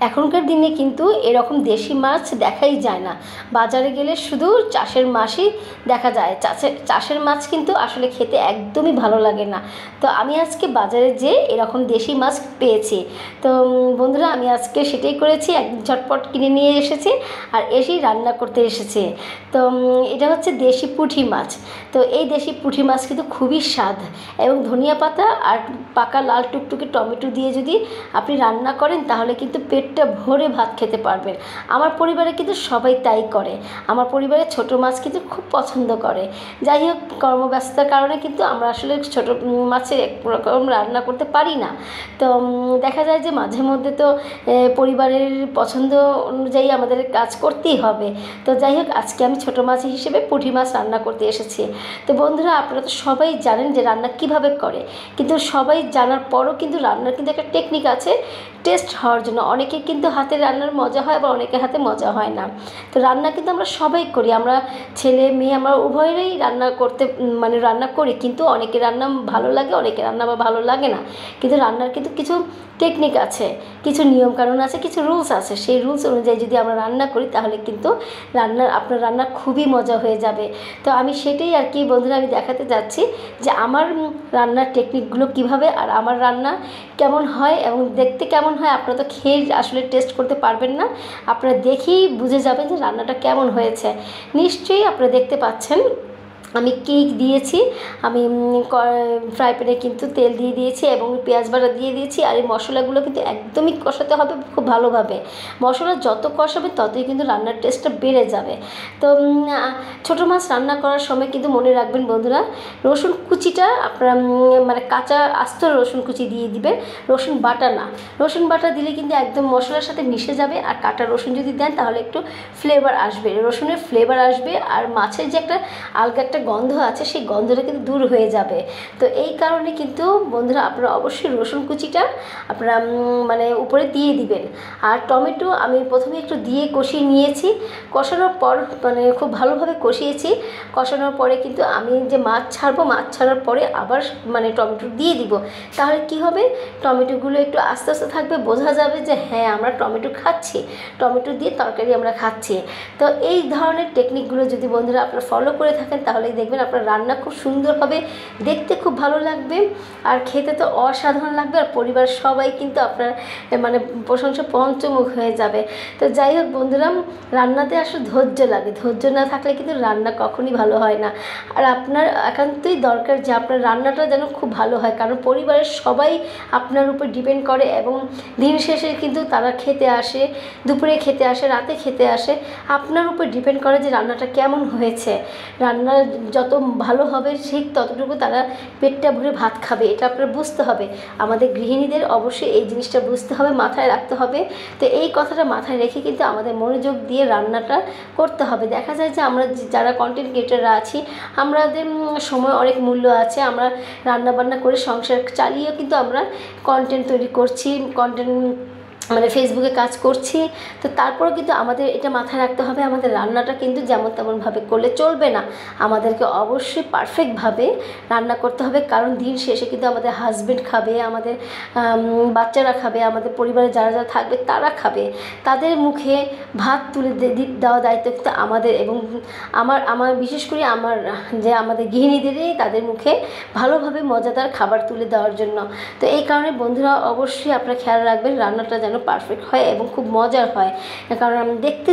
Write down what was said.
এখনকার দিনে কিন্তু এরকম দেশি মাছ দেখাই যায় না। বাজারে গেলে শুধু চাষের মাছই দেখা যায়। চাষের মাছ কিন্তু আসলে খেতে একদমই ভালো লাগে না। তো আমি আজকে বাজারে যেয়ে এরকম দেশি মাছ পেয়েছি। তো বন্ধুরা, আমি আজকে সেটাই করেছি, একদিন ঝটপট কিনে নিয়ে এসেছি আর এসেই রান্না করতে এসেছি। তো এটা হচ্ছে দেশি পুঁটি মাছ। তো এই দেশি পুঁটি মাছ কিন্তু খুবই স্বাদ, এবং ধনিয়া পাতা আর পাকা লাল টুকটুকে টমেটো দিয়ে যদি আপনি রান্না করেন তাহলে কিন্তু পেটটা ভরে ভাত খেতে পারবেন। আমার পরিবারে কিন্তু সবাই তাই করে। আমার পরিবারে ছোট মাছ কিন্তু খুব পছন্দ করে। যাই হোক, কর্মব্যস্ততার কারণে কিন্তু আমরা আসলে ছোট মাছের একরকম রান্না করতে পারি না। তো দেখা যায় যে মাঝে মধ্যে তো পরিবারের পছন্দ অনুযায়ী আমাদের কাজ করতেই হবে। তো যাই হোক, আজকে আমি ছোট মাছ হিসেবে পুঁটি মাছ রান্না করতে এসেছি। তো বন্ধুরা, আপনারা তো সবাই জানেন যে রান্না কিভাবে করে, কিন্তু সবাই জানার পরও কিন্তু রান্নার কিন্তু একটা টেকনিক আছে টেস্ট হওয়ার জন্য। অনেকের কিন্তু হাতের রান্নার মজা হয়, আবার অনেকের হাতে মজা হয় না। তো রান্না কিন্তু আমরা সবাই করি, আমরা ছেলে মেয়ে আমরা উভয়েরই রান্না করতে রান্না করি, কিন্তু অনেকের রান্না ভালো লাগে, অনেকের রান্না আবার ভালো লাগে না। কিন্তু রান্নার কিন্তু কিছু টেকনিক আছে, কিছু নিয়মকানুন আছে, কিছু রুলস আছে। সেই রুলস অনুযায়ী যদি আমরা রান্না করি তাহলে কিন্তু আপনার রান্না খুবই মজা হয়ে যাবে। তো আমি সেটাই আর কি বন্ধুরা আমি দেখাতে যাচ্ছি যে আমার রান্নার টেকনিকগুলো কিভাবে, আর আমার রান্না কেমন হয় এবং দেখতে কেমন হয়। আপনারা তো খেয়ে আসলে টেস্ট করতে পারবেন না, আপনারা দেখেই বুঝে যাবেন যে রান্নাটা কেমন হয়েছে। নিশ্চয়ই আপনারা দেখতে পাচ্ছেন আমি কী দিয়েছি। আমি ফ্রাই প্যানে কিন্তু তেল দিয়ে দিয়েছি এবং পেঁয়াজ বাটা দিয়ে দিয়েছি। আর এই মশলাগুলো কিন্তু একদমই কষাতে হবে খুব ভালোভাবে। মশলা যত কষাবে ততই কিন্তু রান্নার টেস্টটা বেড়ে যাবে। তো ছোটো মাছ রান্না করার সময় কিন্তু মনে রাখবেন বন্ধুরা, রসুন কুচিটা আপনারা কাঁচা আস্ত রসুন কুচি দিয়ে দিবেন, রসুন বাটা না। রসুন বাটা দিলে কিন্তু একদম মশলার সাথে মিশে যাবে, আর কাঁটা রসুন যদি দেন তাহলে একটু ফ্লেভার আসবে, রসুনের ফ্লেভার আসবে, আর মাছের যে একটা আলগা একটা গন্ধ আছে সেই গন্ধটা কিন্তু দূর হয়ে যাবে। তো এই কারণে কিন্তু বন্ধুরা আপনারা অবশ্যই রসুন কুচিটা আপনারা উপরে দিয়ে দিবেন। আর টমেটো আমি প্রথমে একটু দিয়ে কষিয়ে নিয়েছি, কষানোর পর খুব ভালোভাবে কষিয়েছি। কষানোর পরে কিন্তু আমি যে মাছ ছাড়বো, মাছ ছাড়ার পরে আবার টমেটো দিয়ে দিব। তাহলে কি হবে, টমেটোগুলো একটু আস্তে আস্তে থাকবে, বোঝা যাবে যে হ্যাঁ আমরা টমেটো খাচ্ছি, টমেটো দিয়ে তরকারি আমরা খাচ্ছি। তো এই ধরনের টেকনিকগুলো যদি বন্ধুরা আপনারা ফলো করে থাকেন তাহলে দেখবেন আপনার রান্না খুব সুন্দর হবে, দেখতে খুব ভালো লাগবে, আর খেতে তো অসাধারণ লাগবে। আর পরিবার সবাই কিন্তু আপনার প্রশংসা পঞ্চমুখ হয়ে যাবে। তো যাই হোক বন্ধুরা, রান্নাতে আসলে ধৈর্য লাগে, ধৈর্য না থাকলে কিন্তু রান্না কখনই ভালো হয় না। আর আপনার একান্তই দরকার যে আপনার রান্নাটা যেন খুব ভালো হয়, কারণ পরিবারের সবাই আপনার উপর ডিপেন্ড করে, এবং দিন শেষে কিন্তু তারা খেতে আসে, দুপুরে খেতে আসে, রাতে খেতে আসে, আপনার উপর ডিপেন্ড করে যে রান্নাটা কেমন হয়েছে। রান্না যত ভালো হবে ঠিক ততটুকু তারা পেটটা ভরে ভাত খাবে, এটা আপনার বুঝতে হবে। আমাদের গৃহিণীদের অবশ্যই এই জিনিসটা বুঝতে হবে, মাথায় রাখতে হবে। তো এই কথাটা মাথায় রেখে কিন্তু আমাদের মনোযোগ দিয়ে রান্নাটা করতে হবে। দেখা যায় যে আমরা যারা কন্টেন্ট ক্রিয়েটাররা আছি, আমাদের সময় অনেক মূল্য আছে, আমরা রান্নাবান্না করে সংসার চালিয়েও কিন্তু আমরা কন্টেন্ট তৈরি করছি, কন্টেন্ট ফেসবুকে কাজ করছি। তো তারপরেও কিন্তু আমাদের এটা মাথায় রাখতে হবে, আমাদের রান্নাটা কিন্তু যেমন তেমনভাবে করলে চলবে না, আমাদেরকে অবশ্যই পারফেক্টভাবে রান্না করতে হবে। কারণ দিন শেষে কিন্তু আমাদের হাজব্যান্ড খাবে, আমাদের বাচ্চারা খাবে, আমাদের পরিবারে যারা যারা থাকবে তারা খাবে, তাদের মুখে ভাত তুলে দেওয়া দায়িত্ব কিন্তু আমাদের। এবং আমার বিশেষ করে আমাদের গৃহিণীদেরই তাদের মুখে ভালোভাবে মজাদার খাবার তুলে দেওয়ার জন্য। তো এই কারণে বন্ধুরা অবশ্যই আপনারা খেয়াল রাখবেন রান্নাটা যেন পারফেক্ট হয় এবং খুব মজার হয়, কারণ আমি দেখতে